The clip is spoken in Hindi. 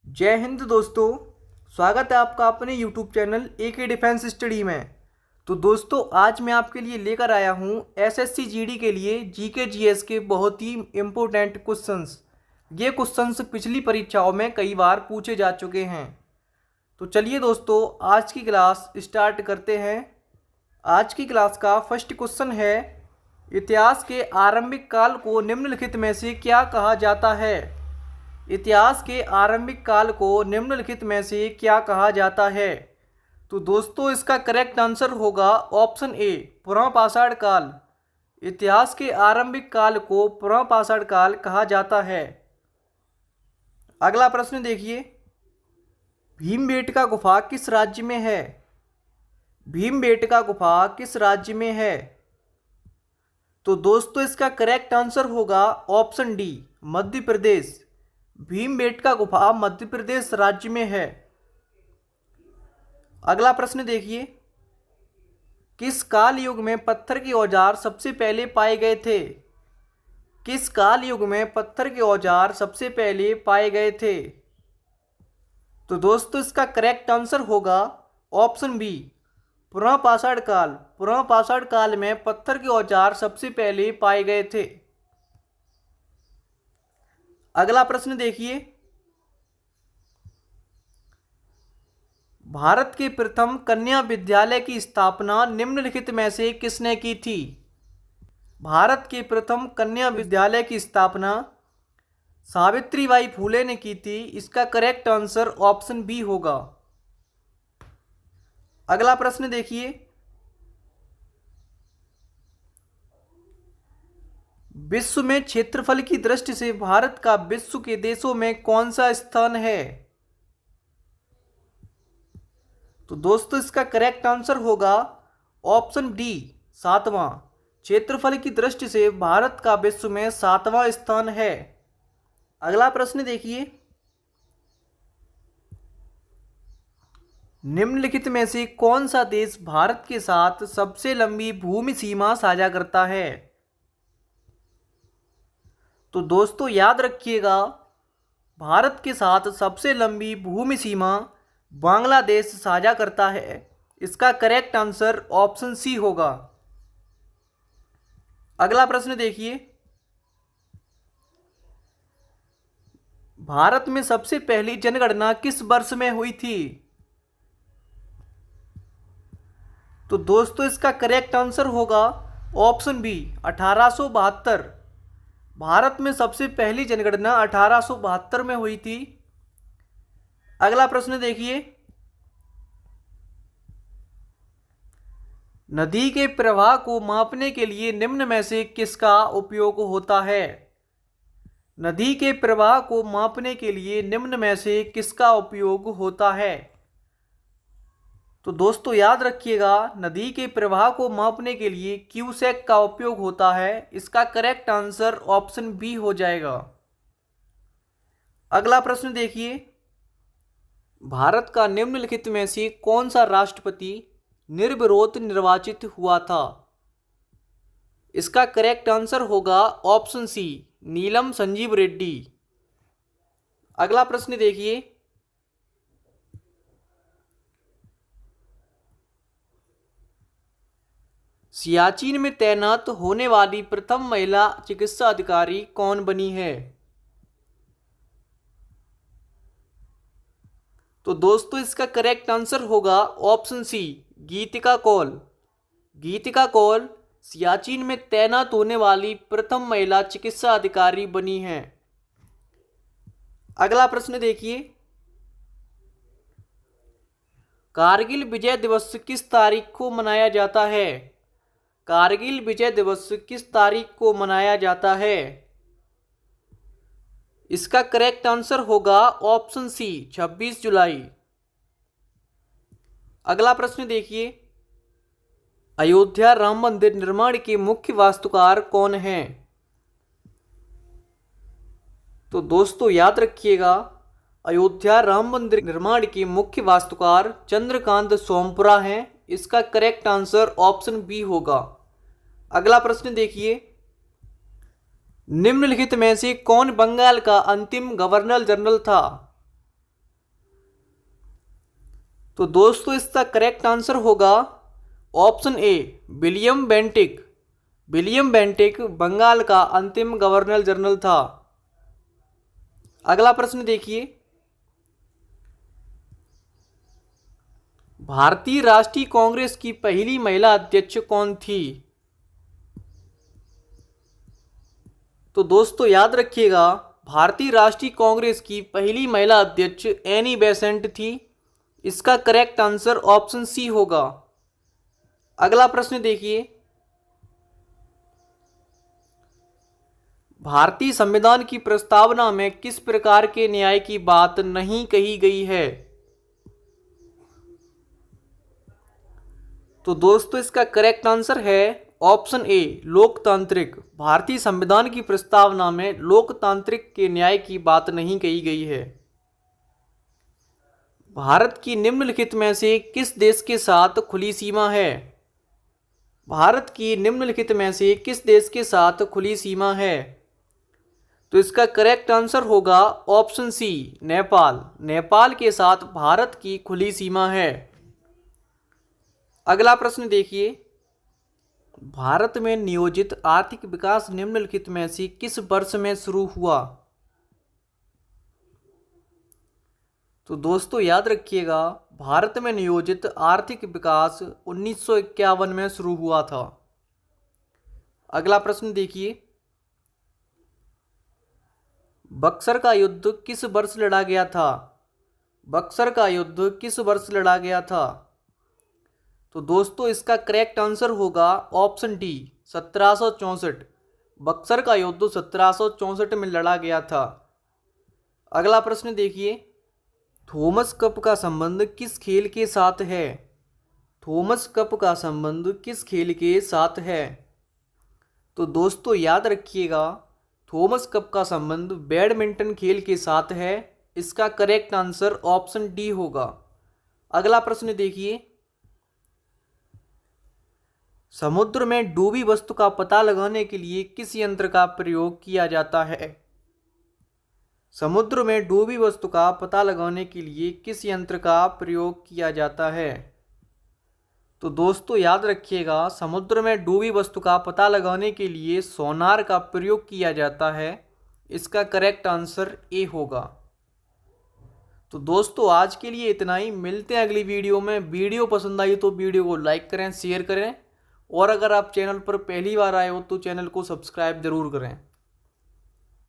जय हिंद दोस्तों। स्वागत है आपका अपने YouTube channel AK defence study में। तो दोस्तों आज मैं आपके लिए लेकर आया हूँ SSC GD के लिए GK GS के बहुत ही इम्पोर्टेंट क्वेश्चंस। ये क्वेश्चंस पिछली परीक्षाओं में कई बार पूछे जा चुके हैं। तो चलिए दोस्तों आज की क्लास स्टार्ट करते हैं। आज की क्लास का फर्स्ट क्वेश्चन है, इतिहास के आरंभिक काल को निम्नलिखित में से क्या कहा जाता है। इतिहास के आरंभिक काल को निम्नलिखित में से क्या कहा जाता है। तो दोस्तों इसका करेक्ट आंसर होगा ऑप्शन ए, पुराण पाषाण काल। इतिहास के आरंभिक काल को पुराण पाषाण काल कहा जाता है। अगला प्रश्न देखिए, भीमबेटका गुफा किस राज्य में है। भीमबेटका गुफा किस राज्य में है। तो दोस्तों इसका करेक्ट आंसर होगा ऑप्शन डी, मध्य प्रदेश। भीमबेटका गुफा मध्य प्रदेश राज्य में है। अगला प्रश्न देखिए, किस काल युग में पत्थर के औजार सबसे पहले पाए गए थे। किस काल युग में पत्थर के औजार सबसे पहले पाए गए थे। तो दोस्तों इसका करेक्ट आंसर होगा ऑप्शन बी, पुराण पाषाण काल। पुराण पाषाण काल में पत्थर के औजार सबसे पहले पाए गए थे। अगला प्रश्न देखिए, भारत के प्रथम कन्या विद्यालय की स्थापना निम्नलिखित में से किसने की थी। भारत के प्रथम कन्या विद्यालय की स्थापना सावित्रीबाई फुले ने की थी। इसका करेक्ट आंसर ऑप्शन बी होगा। अगला प्रश्न देखिए, विश्व में क्षेत्रफल की दृष्टि से भारत का विश्व के देशों में कौन सा स्थान है। तो दोस्तों इसका करेक्ट आंसर होगा ऑप्शन डी, 7वां। क्षेत्रफल की दृष्टि से भारत का विश्व में 7वां स्थान है। अगला प्रश्न देखिए, निम्नलिखित में से कौन सा देश भारत के साथ सबसे लंबी भूमि सीमा साझा करता है। तो दोस्तों याद रखिएगा, भारत के साथ सबसे लंबी भूमि सीमा बांग्लादेश साझा करता है। इसका करेक्ट आंसर ऑप्शन सी होगा। अगला प्रश्न देखिए, भारत में सबसे पहली जनगणना किस वर्ष में हुई थी। तो दोस्तों इसका करेक्ट आंसर होगा ऑप्शन बी, 1872। भारत में सबसे पहली जनगणना 1872 में हुई थी। अगला प्रश्न देखिए, नदी के प्रवाह को मापने के लिए निम्न में से किसका उपयोग होता है। नदी के प्रवाह को मापने के लिए निम्न में से किसका उपयोग होता है। तो दोस्तों याद रखिएगा, नदी के प्रवाह को मापने के लिए क्यूसेक का उपयोग होता है। इसका करेक्ट आंसर ऑप्शन बी हो जाएगा। अगला प्रश्न देखिए, भारत का निम्नलिखित में से कौन सा राष्ट्रपति निर्विरोध निर्वाचित हुआ था। इसका करेक्ट आंसर होगा ऑप्शन सी, नीलम संजीव रेड्डी। अगला प्रश्न देखिए, सियाचिन में तैनात होने वाली प्रथम महिला चिकित्सा अधिकारी कौन बनी है। तो दोस्तों इसका करेक्ट आंसर होगा ऑप्शन सी, गीतिका कौल। गीतिका कौल सियाचिन में तैनात होने वाली प्रथम महिला चिकित्सा अधिकारी बनी हैं। अगला प्रश्न देखिए, कारगिल विजय दिवस किस तारीख को मनाया जाता है। कारगिल विजय दिवस किस तारीख को मनाया जाता है। इसका करेक्ट आंसर होगा ऑप्शन सी, 26 जुलाई। अगला प्रश्न देखिए, अयोध्या राम मंदिर निर्माण के मुख्य वास्तुकार कौन हैं। तो दोस्तों याद रखिएगा, अयोध्या राम मंदिर निर्माण के मुख्य वास्तुकार चंद्रकांत सोमपुरा हैं। इसका करेक्ट आंसर ऑप्शन बी होगा। अगला प्रश्न देखिए, निम्नलिखित में से कौन बंगाल का अंतिम गवर्नर जनरल था। तो दोस्तों इसका करेक्ट आंसर होगा option A William Bentinck. William Bentinck Bengal का अंतिम गवर्नर जनरल था। अगला प्रश्न देखिए, भारतीय राष्ट्रीय कांग्रेस की पहली महिला अध्यक्ष कौन थी? तो दोस्तों याद रखिएगा, भारतीय राष्ट्रीय कांग्रेस की पहली महिला अध्यक्ष एनी बेसेंट थी। इसका करेक्ट आंसर ऑप्शन सी होगा। अगला प्रश्न देखिए, भारतीय संविधान की प्रस्तावना में किस प्रकार के न्याय की बात नहीं कही गई है? तो दोस्तों इसका करेक्ट आंसर है ऑप्शन ए लोकतांत्रिक। भारतीय संविधान की प्रस्तावना में लोकतांत्रिक के न्याय की बात नहीं कही गई है। भारत की निम्नलिखित में से किस देश के साथ खुली सीमा है? भारत की निम्नलिखित में से किस देश के साथ खुली सीमा है? तो इसका करेक्ट आंसर होगा ऑप्शन सी नेपाल। नेपाल के साथ भारत की खुली सीमा है। अगला प्रश्न देखिए, भारत में नियोजित आर्थिक विकास निम्नलिखित में से किस वर्ष में शुरू हुआ? तो दोस्तों याद रखिएगा, भारत में नियोजित आर्थिक विकास 1951 में शुरू हुआ था। अगला प्रश्न देखिए, बक्सर का युद्ध किस वर्ष लड़ा गया था? बक्सर का युद्ध किस वर्ष लड़ा गया था? तो दोस्तों इसका करेक्ट आंसर होगा ऑप्शन डी 1764। बक्सर का युद्ध 1764 में लड़ा गया था। अगला प्रश्न देखिए, थॉमस कप का संबंध किस खेल के साथ है? थॉमस कप का संबंध किस खेल के साथ है? तो दोस्तों याद रखिएगा, थॉमस कप का संबंध बैडमिंटन खेल के साथ है। इसका करेक्ट आंसर ऑप्शन डी होगा। अगला प्रश्न देखिए, समुद्र में डूबी वस्तु का पता लगाने के लिए किस यंत्र का प्रयोग किया जाता है? समुद्र में डूबी वस्तु का पता लगाने के लिए किस यंत्र का प्रयोग किया जाता है? तो दोस्तों याद रखिएगा, समुद्र में डूबी वस्तु का पता लगाने के लिए सोनार का प्रयोग किया जाता है। इसका करेक्ट आंसर ए होगा। तो दोस्तों आज के लिए इतना ही, मिलते हैं अगली वीडियो में। वीडियो पसंद आई तो वीडियो को लाइक करें, शेयर करें, और अगर आप चैनल पर पहली बार आए हो तो चैनल को सब्सक्राइब जरूर करें।